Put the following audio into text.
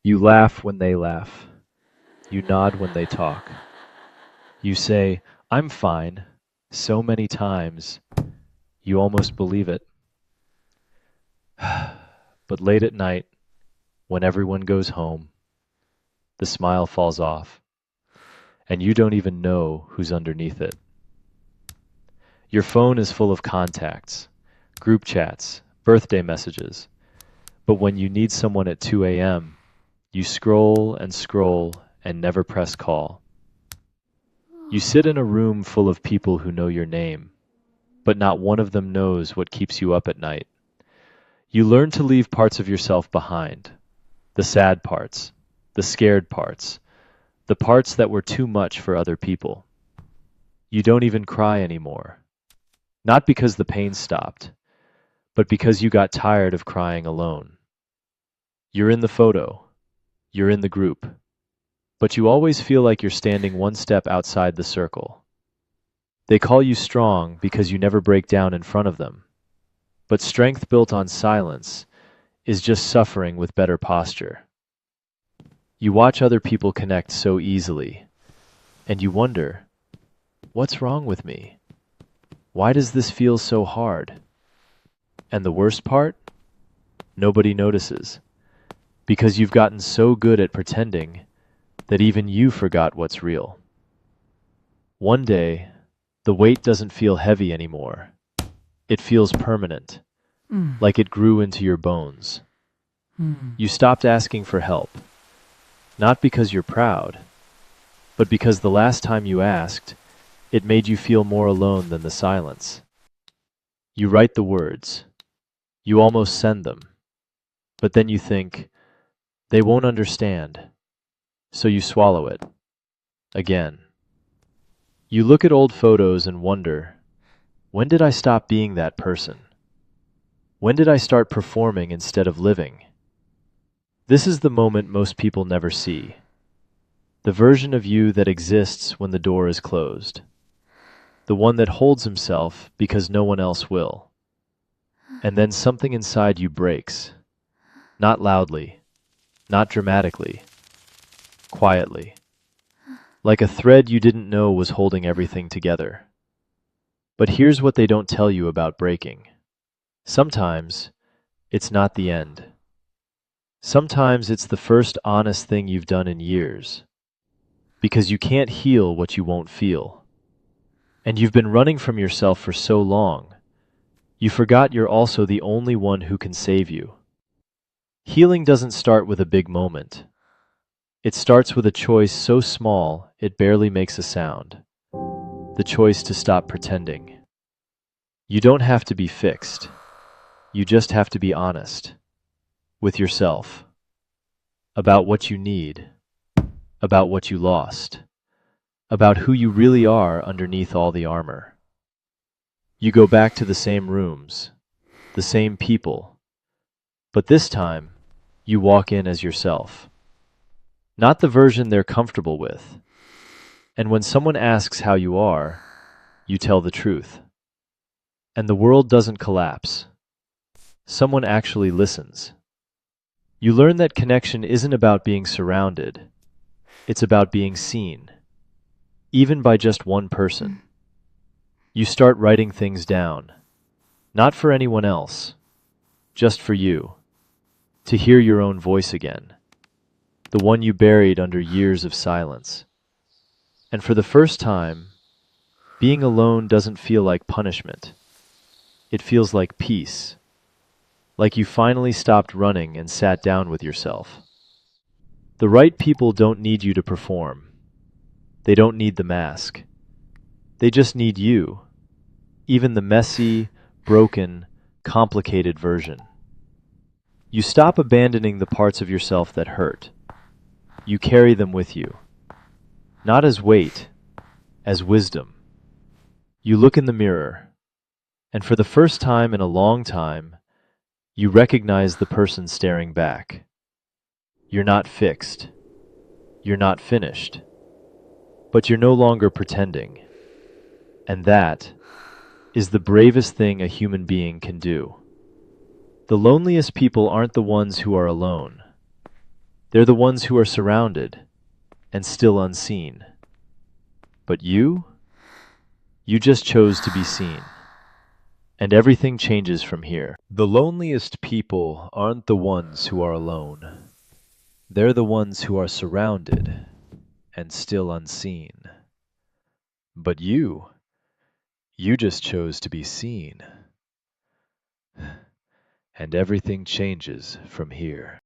You laugh when they laugh. You nod when they talk. You say, I'm fine, so many times, you almost believe it. But late at night, when everyone goes home, the smile falls off, and you don't even know who's underneath it. Your phone is full of contacts, group chats, birthday messages, but when you need someone at 2 a.m., you scroll and never press call. You sit in a room full of people who know your name, but not one of them knows what keeps you up at night. You learn to leave parts of yourself behind, the sad parts, the scared parts, the parts that were too much for other people. You don't even cry anymore, not because the pain stopped, but because you got tired of crying alone. You're in the photo, you're in the group, but you always feel like you're standing one step outside the circle. They call you strong because you never break down in front of them, but strength built on silence is just suffering with better posture. You watch other people connect so easily, and you wonder, what's wrong with me? Why does this feel so hard? And the worst part? Nobody notices, because you've gotten so good at pretending that even you forgot what's real. One day, the weight doesn't feel heavy anymore. It feels permanent, like it grew into your bones. You stopped asking for help, not because you're proud, but because the last time you asked, it made you feel more alone than the silence. You write the words, you almost send them, but then you think, they won't understand, so you swallow it. Again. You look at old photos and wonder, when did I stop being that person? When did I start performing instead of living? This is the moment most people never see. The version of you that exists when the door is closed. The one that holds himself because no one else will. And then something inside you breaks. Not loudly, not dramatically, quietly. Like a thread you didn't know was holding everything together. But here's what they don't tell you about breaking. Sometimes, it's not the end. Sometimes it's the first honest thing you've done in years. Because you can't heal what you won't feel. And you've been running from yourself for so long, you forgot you're also the only one who can save you. Healing doesn't start with a big moment. It starts with a choice so small it barely makes a sound. The choice to stop pretending. You don't have to be fixed. You just have to be honest. With yourself. About what you need. About what you lost. About who you really are underneath all the armor. You go back to the same rooms, the same people, but this time, you walk in as yourself. Not the version they're comfortable with. And when someone asks how you are, you tell the truth. And the world doesn't collapse. Someone actually listens. You learn that connection isn't about being surrounded. It's about being seen. Even by just one person. You start writing things down. Not for anyone else. Just for you. To hear your own voice again. The one you buried under years of silence. And for the first time, being alone doesn't feel like punishment. It feels like peace. Like you finally stopped running and sat down with yourself. The right people don't need you to perform. They don't need the mask. They just need you. Even the messy, broken, complicated version. You stop abandoning the parts of yourself that hurt. You carry them with you. Not as weight, as wisdom. You look in the mirror, and for the first time in a long time, you recognize the person staring back. You're not fixed. You're not finished. But you're no longer pretending. And that is the bravest thing a human being can do. The loneliest people aren't the ones who are alone. They're the ones who are surrounded and still unseen. But you just chose to be seen. And everything changes from here. The loneliest people aren't the ones who are alone. They're the ones who are surrounded and still unseen. But you just chose to be seen. And everything changes from here.